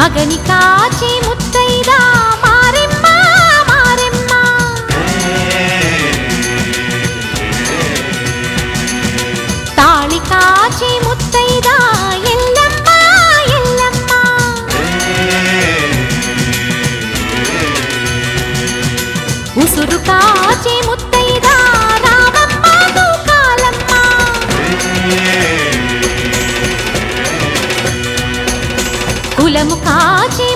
మగని కాచి ముత్తైదా మారెమ్మ మారెమ్మ తాళి కాచి ముత్తైదా ఎల్లమ్మ ఎల్లమ్మ ఉసురు కాచి ముత్తైదా రామమ్మ తూకాలమ్మ కులము కాచి